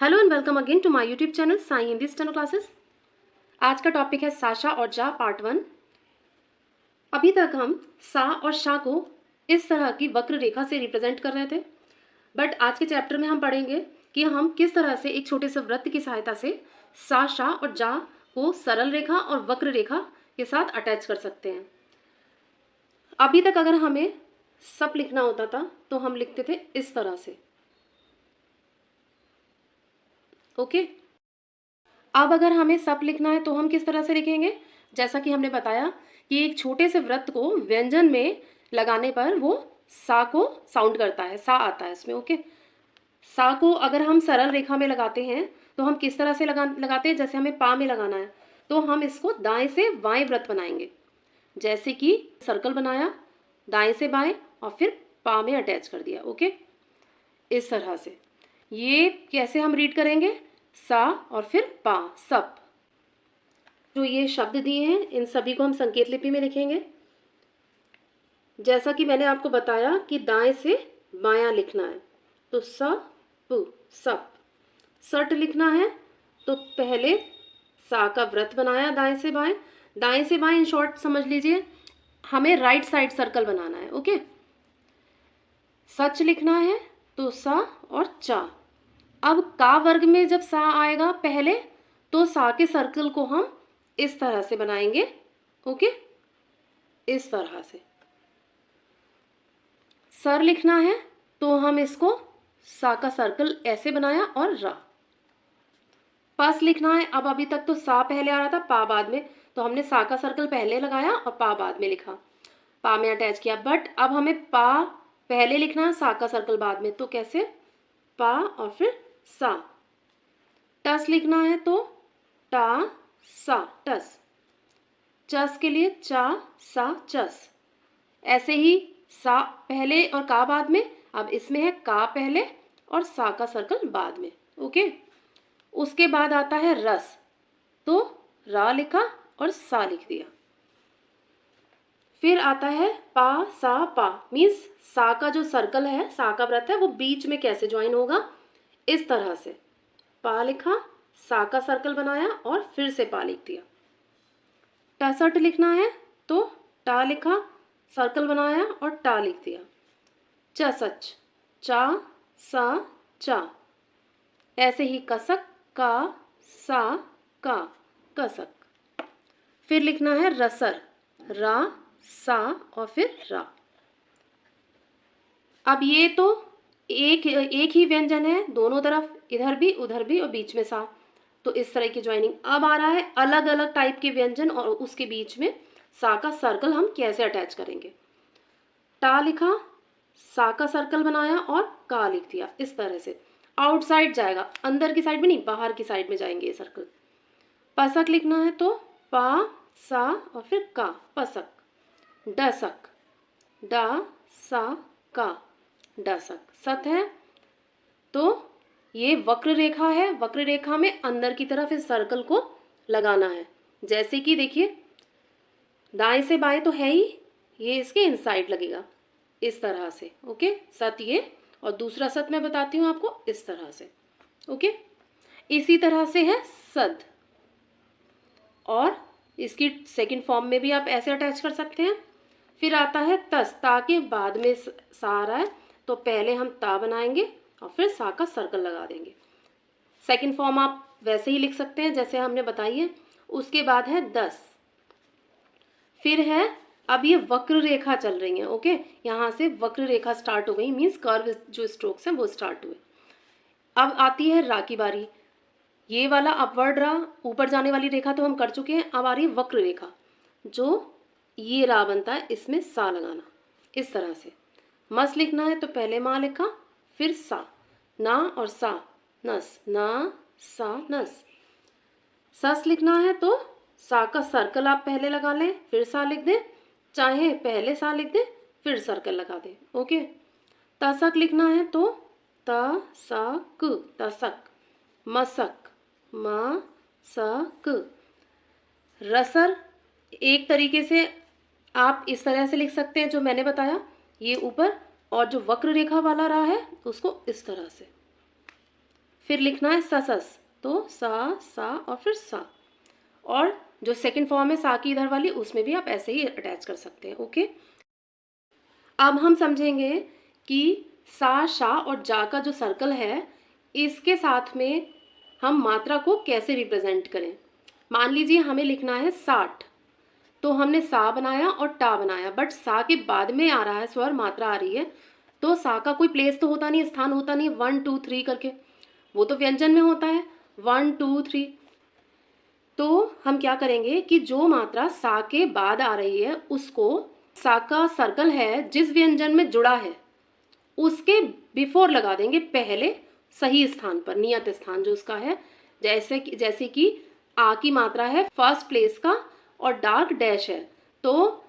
Hello and welcome again to my YouTube channel Sai Hindi steno classes. आज का topic है Sasha और जा पार्ट 1। अभी तक हम सा और शा को इस तरह की वक्र रेखा से रिप्रेजेंट कर रहे थे, बट आज के चैप्टर में हम पढ़ेंगे कि हम किस तरह से एक छोटे से वृत्त की सहायता से सा, शा और जा को सरल रेखा और वक्र रेखा के साथ अटैच कर सकते हैं। अभी तक अगर हमें सप लिखना होता था तो हम लिखते थे इस तरह से, ओके। अब अगर हमें सप लिखना है तो हम किस तरह से लिखेंगे? जैसा कि हमने बताया कि एक छोटे से वृत्त को व्यंजन में लगाने पर वो सा को साउंड करता है, सा आता है इसमें, ओके। सा को अगर हम सरल रेखा में लगाते हैं तो हम किस तरह से लगाते हैं? जैसे हमें पा में लगाना है तो हम इसको दाएं से बाएं वृत्त बनाएंगे, जैसे कि सर्कल बनाया दाएं से बाएं और फिर पा में अटैच कर दिया, ओके। इस तरह से ये कैसे हम रीड करेंगे? सा और फिर पा, सप। जो ये शब्द दिए हैं इन सभी को हम संकेत लिपि में लिखेंगे। जैसा कि मैंने आपको बताया कि दाएं से बायां लिखना है तो स पु, सप। सट लिखना है तो पहले सा का वृत्त बनाया दाएं से बाएं इन शॉर्ट समझ लीजिए, हमें राइट साइड सर्कल बनाना है, ओके। सच लिखना है तो सा और चा। अब का वर्ग में जब सा आएगा पहले तो सा के सर्कल को हम इस तरह से बनाएंगे, ओके, इस तरह से। सर लिखना है तो हम इसको सा का सर्कल ऐसे बनाया और रा। पस लिखना है, अब अभी तक तो सा पहले आ रहा था पा बाद में, तो हमने सा का सर्कल पहले लगाया और पा बाद में लिखा, पा में अटैच किया। बट अब हमें पा पहले लिखना है, सा का सर्कल बाद में, तो कैसे? पा और फिर सा। टस लिखना है तो टा सा, टस। चस के लिए चा सा, चस। ऐसे ही सा पहले और का बाद में, अब इसमें है का पहले और सा का सर्कल बाद में, ओके। उसके बाद आता है रस, तो रा लिखा और सा लिख दिया। फिर आता है पा सा पा, मीन्स सा का जो सर्कल है, सा का वृत्त है, वो बीच में कैसे ज्वाइन होगा? इस तरह से पा लिखा, सा का सर्कल बनाया और फिर से पा लिख दिया। टसट लिखना है तो टा लिखा, सर्कल बनाया और टा लिख दिया। चसच, चा सा चा। ऐसे ही कसक, का सा का, कसक। फिर लिखना है रसर, रा सा और फिर रा। अब ये तो एक ही व्यंजन है, दोनों तरफ, इधर भी उधर भी और बीच में सा, तो इस तरह की ज्वाइनिंग। अब आ रहा है अलग अलग टाइप के व्यंजन और उसके बीच में सा का सर्कल हम कैसे अटैच करेंगे। टा लिखा, सा का सर्कल बनाया और का लिख दिया, इस तरह से। आउटसाइड जाएगा, अंदर की साइड में नहीं, बाहर की साइड में जाएंगे ये सर्कल। पसक लिखना है तो पा सा और फिर का, पसक। डसक, डा सा का, डसक। सत है तो ये वक्र रेखा है, वक्र रेखा में अंदर की तरफ इस सर्कल को लगाना है। जैसे कि देखिए दाएं से बाएं तो है ही, ये इसके इनसाइड लगेगा इस तरह से, ओके। सत ये, और दूसरा सत मैं बताती हूँ आपको इस तरह से, ओके। इसी तरह से है सद, और इसकी सेकंड फॉर्म में भी आप ऐसे अटैच कर सकते हैं। फिर आता है तस, ता के बाद में सा आ रहा है तो पहले हम ता बनाएंगे और फिर सा का सर्कल लगा देंगे। सेकंड फॉर्म आप वैसे ही लिख सकते हैं जैसे हमने बताई है। उसके बाद है दस। फिर है, अब ये वक्र रेखा चल रही है, ओके। यहाँ से वक्र रेखा स्टार्ट हो गई, मीन्स कर्व जो स्ट्रोक्स हैं वो स्टार्ट हुए। अब आती है रा की बारी। ये वाला अपवर्ड रा, ऊपर जाने वाली रेखा तो हम कर चुके हैं। अब आ रही है वक्र रेखा, जो ये रा बनता है, इसमें सा लगाना इस तरह से। मस लिखना है तो पहले माँ लिखा फिर सा, ना और सा, नस, ना सा नस। सस लिखना है तो सा का सर्कल आप पहले लगा लें फिर सा लिख दें, चाहे पहले सा लिख दें फिर सर्कल लगा दें, ओके। तसक लिखना है तो त सा क, तसक। मसक, म स क। रसर एक तरीके से आप इस तरह से लिख सकते हैं जो मैंने बताया, ये ऊपर, और जो वक्र रेखा वाला रहा है उसको इस तरह से। फिर लिखना है ससस, तो सा और फिर सा। और जो सेकंड फॉर्म है सा की इधर वाली, उसमें भी आप ऐसे ही अटैच कर सकते हैं। ओके, अब हम समझेंगे कि सा, शा और जा का जो सर्कल है, इसके साथ में हम मात्रा को कैसे रिप्रेजेंट करें। मान लीजिए हमें लिखना है 60, तो हमने सा बनाया और टा बनाया, बट सा के बाद में आ रहा है स्वर, मात्रा आ रही है, तो सा का कोई प्लेस तो होता नहीं, स्थान होता नहीं 1 2 3 करके, वो तो व्यंजन में होता है 1 2 3। तो हम क्या करेंगे कि जो मात्रा सा के बाद आ रही है उसको, सा का सर्कल है जिस व्यंजन में जुड़ा है उसके बिफोर लगा देंगे, पहले सही स्थान पर, नियत स्थान जो उसका है। जैसे कि आ की मात्रा है फर्स्ट प्लेस का और डार्क डैश है, तो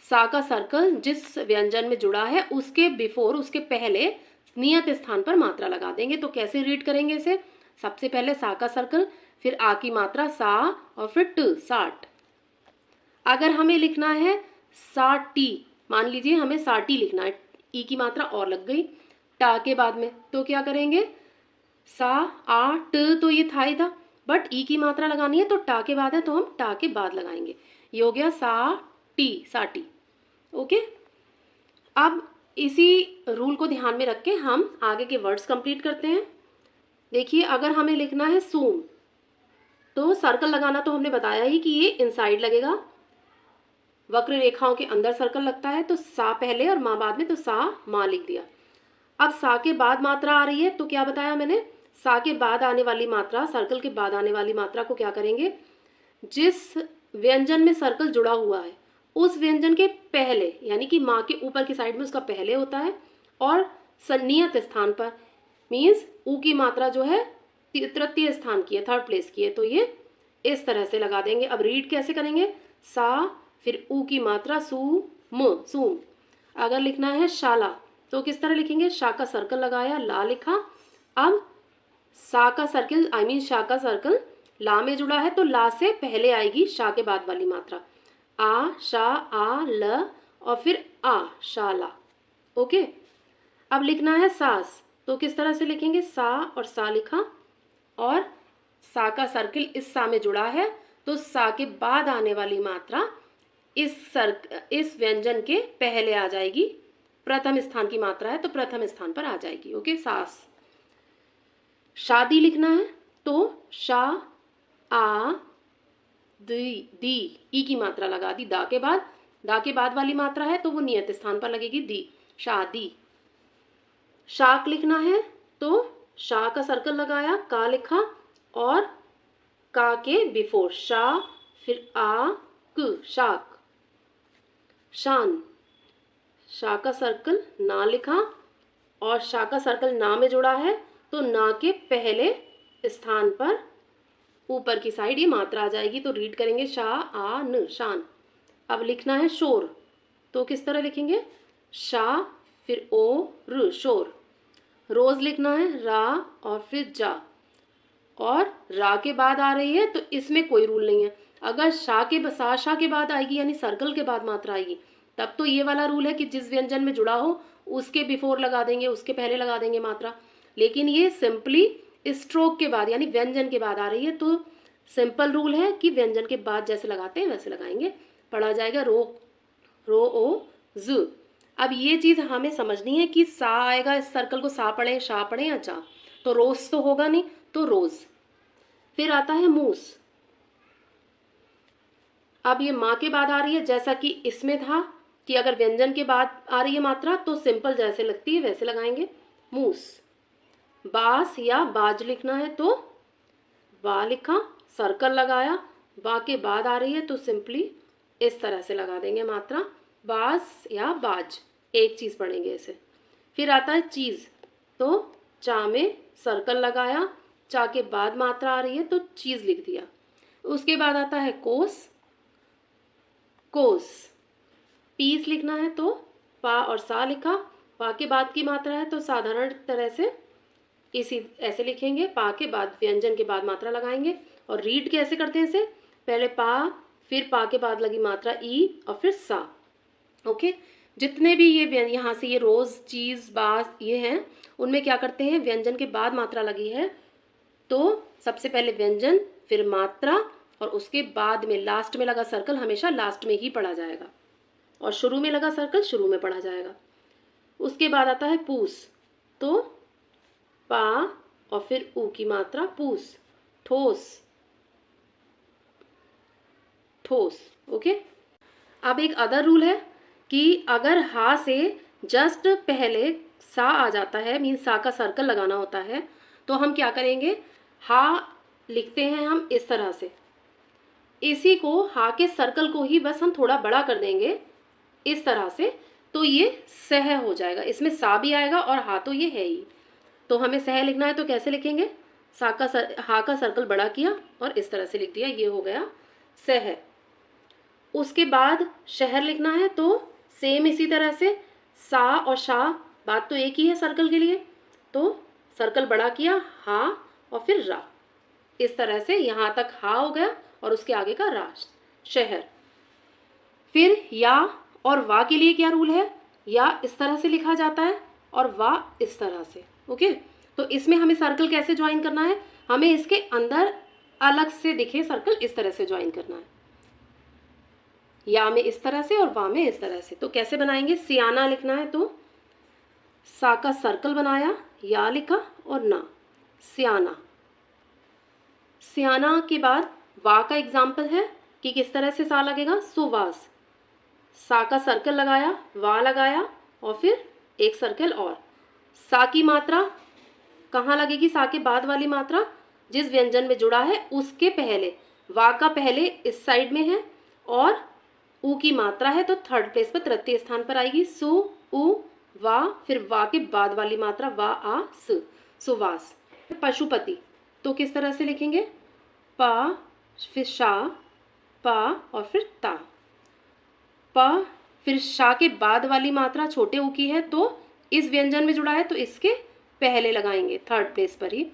सा का सर्कल जिस व्यंजन में जुड़ा है उसके बिफोर, उसके पहले नियत स्थान पर मात्रा लगा देंगे। तो कैसे रीड करेंगे इसे, सबसे पहले सा का सर्कल, फिर आ की मात्रा सा और फिर ट, 60। अगर हमें लिखना है साठी, मान लीजिए हमें साठी लिखना है, ई की मात्रा और लग गई टा के बाद में, तो क्या करेंगे, सा आ ट तो ये था ही था, बट ई की मात्रा लगानी है तो टा के बाद है तो हम टा के बाद लगाएंगे, ये हो गया सा टी, साठी। ओके, अब इसी रूल को ध्यान में रख के हम आगे के वर्ड्स कंप्लीट करते हैं। देखिए, अगर हमें लिखना है सूम, तो सर्कल लगाना तो हमने बताया ही कि ये इनसाइड लगेगा, वक्र रेखाओं के अंदर सर्कल लगता है, तो सा पहले और माँ बाद में, तो सा माँ लिख दिया। अब सा के बाद मात्रा आ रही है, तो क्या बताया मैंने, सा के बाद आने वाली मात्रा, सर्कल के बाद आने वाली मात्रा को क्या करेंगे, जिस व्यंजन में सर्कल जुड़ा हुआ है उस व्यंजन के पहले, यानी कि माँ के ऊपर की साइड में उसका पहले होता है, और नियत स्थान पर, मीन्स ऊ की मात्रा जो है तृतीय स्थान की है, थर्ड प्लेस की है, तो ये इस तरह से लगा देंगे। अब रीड कैसे करेंगे, सा फिर ऊ की मात्रा सू म, सूम। अगर लिखना है शाला, तो किस तरह लिखेंगे, शा का सर्कल लगाया, ला लिखा। अब सा का सर्कल, आई मीन शा का सर्कल ला में जुड़ा है, तो ला से पहले आएगी शा के बाद वाली मात्रा, आ शा आ ल और फिर आ, शाला। ओके, अब लिखना है सास, तो किस तरह से लिखेंगे, सा और सा लिखा, और सा का सर्कल इस सा में जुड़ा है, तो सा के बाद आने वाली मात्रा इस व्यंजन के पहले आ जाएगी, प्रथम स्थान की मात्रा है तो प्रथम स्थान पर आ जाएगी। ओके, सास। शादी लिखना है, तो शा आ दी, दी, ई की मात्रा लगा दी, दा के बाद वाली मात्रा है तो वो नियत स्थान पर लगेगी, दी, शादी। शाक लिखना है, तो शा का सर्कल लगाया, का लिखा, और का के बिफोर शा, फिर आ क, शाक। शान, शा का सर्कल ना लिखा, और शा का सर्कल ना में जुड़ा है, तो ना के पहले स्थान पर ऊपर की साइड ये मात्रा आ जाएगी, तो रीड करेंगे शा आ न, शान। अब लिखना है शोर, तो किस तरह लिखेंगे, शा फिर ओ र, शोर। रोज लिखना है, रा और फिर जा, और रा के बाद आ रही है तो इसमें कोई रूल नहीं है। अगर शा के बाद आएगी, यानी सर्कल के बाद मात्रा आएगी, तब तो ये वाला रूल है कि जिस व्यंजन में जुड़ा हो उसके बिफोर लगा देंगे, उसके पहले लगा देंगे मात्रा। लेकिन ये सिंपली स्ट्रोक के बाद, यानी व्यंजन के बाद आ रही है, तो सिंपल रूल है कि व्यंजन के बाद जैसे लगाते हैं वैसे लगाएंगे। पढ़ा जाएगा रो, रो ओ ज। अब ये चीज हमें समझनी है कि सा आएगा, इस सर्कल को सा पढ़े, शा पढ़े या चा, तो रोज तो होगा नहीं, तो रोज। फिर आता है मूस, अब ये माँ के बाद आ रही है, जैसा कि इसमें था कि अगर व्यंजन के बाद आ रही है मात्रा तो सिंपल जैसे लगती है वैसे लगाएंगे, मूस। बास या बाज लिखना है, तो बा लिखा, सर्कल लगाया, बा के बाद आ रही है तो सिंपली इस तरह से लगा देंगे मात्रा, बास या बाज, एक चीज़ पढ़ेंगे इसे। फिर आता है चीज़, तो चा में सर्कल लगाया, चा के बाद मात्रा आ रही है तो चीज़ लिख दिया। उसके बाद आता है कोस, कोस। पीस लिखना है, तो पा और सा लिखा, पा के बाद की मात्रा है तो साधारण तरह से इसी ऐसे लिखेंगे, पा के बाद व्यंजन के बाद मात्रा लगाएंगे। और रीड कैसे करते हैं इसे, पहले पा, फिर पा के बाद लगी मात्रा ई और फिर सा। ओके, जितने भी ये यहाँ से ये रोज, चीज़, बास ये हैं, उनमें क्या करते हैं, व्यंजन के बाद मात्रा लगी है तो सबसे पहले व्यंजन, फिर मात्रा, और उसके बाद में लास्ट में लगा सर्कल हमेशा लास्ट में ही पढ़ा जाएगा, और शुरू में लगा सर्कल शुरू में पढ़ा जाएगा। उसके बाद आता है पूस, तो पा और फिर ऊ की मात्रा पूस, ठोस, ठोस। ओके। अब एक अदर रूल है कि अगर हा से जस्ट पहले सा आ जाता है, मीन सा का सर्कल लगाना होता है, तो हम क्या करेंगे, हा लिखते हैं हम इस तरह से, इसी को हा के सर्कल को ही बस हम थोड़ा बड़ा कर देंगे इस तरह से, तो ये सह हो जाएगा। इसमें सा भी आएगा और हा तो ये है ही। तो हमें सह लिखना है तो कैसे लिखेंगे, हा का सर्कल बड़ा किया और इस तरह से लिख दिया, ये हो गया सह। उसके बाद शहर लिखना है तो सेम इसी तरह से सा और शा, बात तो एक ही है सर्कल के लिए, तो सर्कल बड़ा किया, हा और फिर रा, इस तरह से यहाँ तक हा हो गया और उसके आगे का रा, शहर। फिर या और वा के लिए क्या रूल है, या इस तरह से लिखा जाता है और वा इस तरह से। ओके। तो इसमें हमें सर्कल कैसे ज्वाइन करना है, हमें इसके अंदर अलग से दिखे सर्कल इस तरह से ज्वाइन करना है, या में इस तरह से और वा में इस तरह से। तो कैसे बनाएंगे, सियाना लिखना है तो सा का सर्कल बनाया, या लिखा और ना, सियाना। सियाना के बाद वा का एग्जाम्पल है कि किस तरह से सा लगेगा, सुवास, सा का सर्कल लगाया, वा लगाया और फिर एक सर्कल और। सा की मात्रा कहाँ लगेगी, सा के बाद वाली मात्रा जिस व्यंजन में जुड़ा है उसके पहले, वा का पहले इस साइड में है और ऊ की मात्रा है तो थर्ड प्लेस पर तृतीय स्थान पर आएगी, सु उ वा, फिर वा के बाद वाली मात्रा वा आ स, सुवास। पशुपति तो किस तरह से लिखेंगे, पा फिर शा, पा और फिर ता, प फिर शा के बाद वाली मात्रा छोटे ऊ की है तो इस व्यंजन में जुड़ा है तो इसके पहले लगाएंगे थर्ड प्लेस पर ही,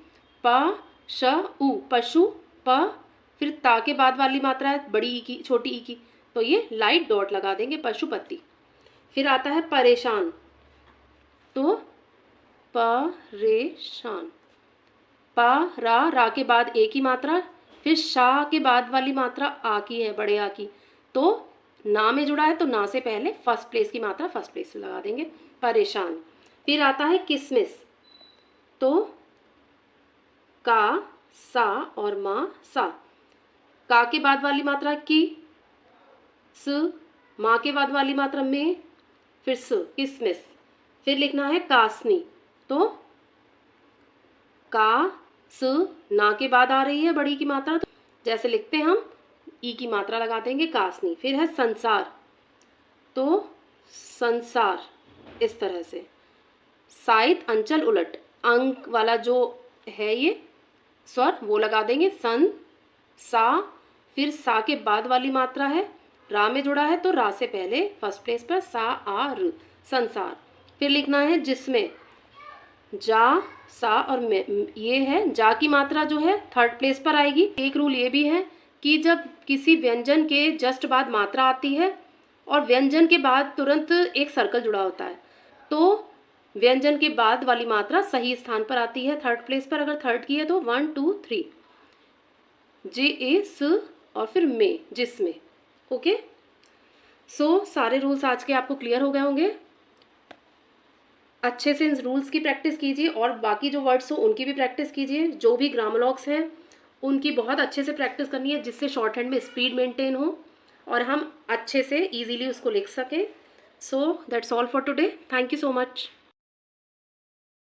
प श उ, पशु, प फिर ता के बाद वाली मात्रा है बड़ी ई की, छोटी ई की, तो ये लाइट डॉट लगा देंगे, पशुपति। फिर आता है परेशान, तो परेशान, पा रा के बाद ए की मात्रा, फिर शा के बाद वाली मात्रा आ की है, बड़े आ की, तो ना में जुड़ा है तो ना से पहले फर्स्ट प्लेस की मात्रा फर्स्ट प्लेस में लगा देंगे, परेशान। फिर आता है किसमिस, तो का, सा और मा, सा, का के बाद वाली मात्रा की, स, माँ के बाद वाली मात्रा में, फिर स, किसमिस। फिर लिखना है कासनी, तो का, स, ना के बाद आ रही है बड़ी की मात्रा, तो जैसे लिखते हैं हम ई की मात्रा लगा देंगे, कासनी। फिर है संसार, तो संसार इस तरह से, साइत अंचल उलट, अंक वाला जो है ये स्वर वो लगा देंगे, सन, सा, फिर सा के बाद वाली मात्रा है, रा में जुड़ा है तो रा से पहले फर्स्ट प्लेस पर सा आ र, संसार। फिर लिखना है जिसमें, जा, सा और में, ये है जा की मात्रा जो है थर्ड प्लेस पर आएगी। एक रूल ये भी है कि जब किसी व्यंजन के जस्ट बाद मात्रा आती है और व्यंजन के बाद तुरंत एक सर्कल जुड़ा होता है, तो व्यंजन के बाद वाली मात्रा सही स्थान पर आती है थर्ड प्लेस पर, अगर थर्ड की है तो 1 2 3, जे ए स और फिर में, जिसमें। ओके। सो सारे रूल्स आज के आपको क्लियर हो गए होंगे। अच्छे से इन रूल्स की प्रैक्टिस कीजिए और बाकी जो वर्ड्स हो उनकी भी प्रैक्टिस कीजिए, जो भी ग्रामलॉग्स हैं उनकी बहुत अच्छे से प्रैक्टिस करनी है जिससे शॉर्ट हैंड में स्पीड मेंटेन हो और हम अच्छे से इजीली उसको लिख सकें। So that's all for today, thank you so much.